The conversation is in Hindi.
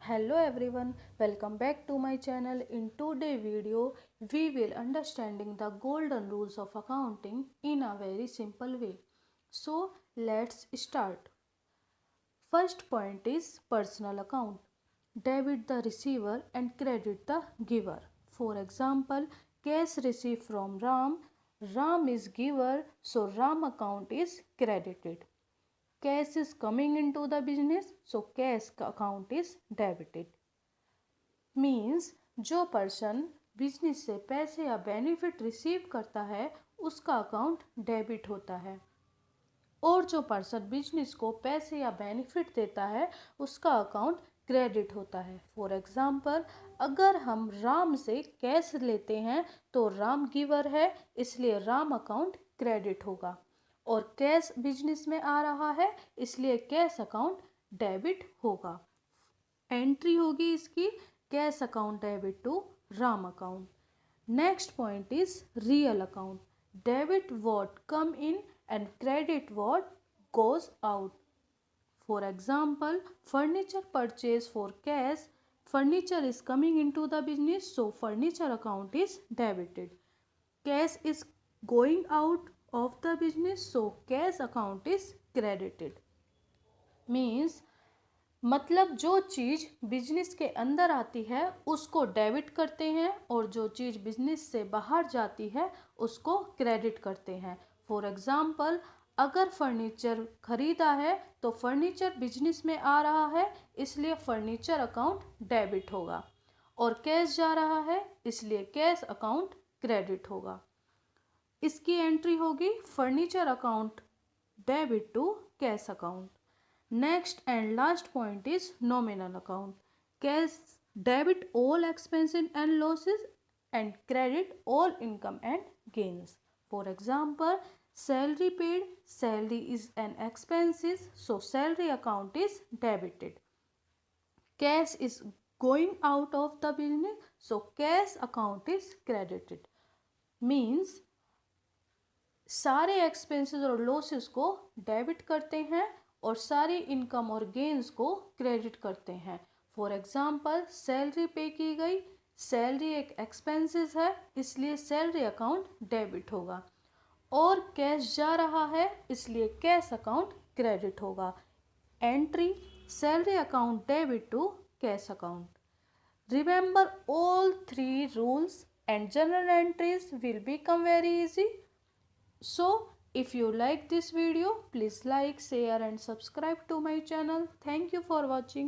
Hello everyone, welcome back to my channel. In today's video, we will understanding the golden rules of accounting in a very simple way. So let's start. First point is personal account. Debit the receiver and credit the giver. For example, cash received from Ram. Ram is giver, so Ram account is credited. Cash is coming into the business, so cash account is debited. Means जो पर्सन बिजनेस से पैसे या बेनिफिट रिसीव करता है उसका अकाउंट डेबिट होता है और जो पर्सन बिजनेस को पैसे या बेनिफिट देता है उसका अकाउंट क्रेडिट होता है। फॉर एग्जाम्पल, अगर हम राम से कैश लेते हैं तो राम गिवर है, इसलिए राम अकाउंट क्रेडिट होगा और कैश बिजनेस में आ रहा है इसलिए कैश अकाउंट डेबिट होगा। एंट्री होगी इसकी cash account debit to Ram account. Next point is real account. Debit what come in and credit what goes out. For example, furniture purchase for cash, furniture is coming in to the business, so furniture account is debited. Cash is going out of the business, so cash account is credited. Means मतलब जो चीज़ बिजनेस के अंदर आती है उसको डेबिट करते हैं और जो चीज़ बिजनेस से बाहर जाती है उसको क्रेडिट करते हैं। फॉर एग्जाम्पल, अगर फर्नीचर खरीदा है तो फर्नीचर बिजनेस में आ रहा है इसलिए फर्नीचर अकाउंट डेबिट होगा और कैश जा रहा है इसलिए कैश अकाउंट क्रेडिट होगा। इसकी एंट्री होगी furniture account debit to cash account. Next and last point is nominal account. Cash debit all expenses and losses and credit all income and gains. For example, salary paid, salary is an expenses, so salary account is debited. Cash is going out of the business, so cash account is credited. Means सारे एक्सपेंसेस और लॉसेस को डेबिट करते हैं और सारी इनकम और गेन्स को क्रेडिट करते हैं। फॉर एग्जांपल, सैलरी पे की गई, सैलरी एक एक्सपेंसेस है इसलिए सैलरी अकाउंट डेबिट होगा और कैश जा रहा है इसलिए कैश अकाउंट क्रेडिट होगा। Entry salary account debit to cash account. Remember all 3 rules and journal entries will become very easy. So if you like this video, please like, share and subscribe to my channel. Thank you for watching.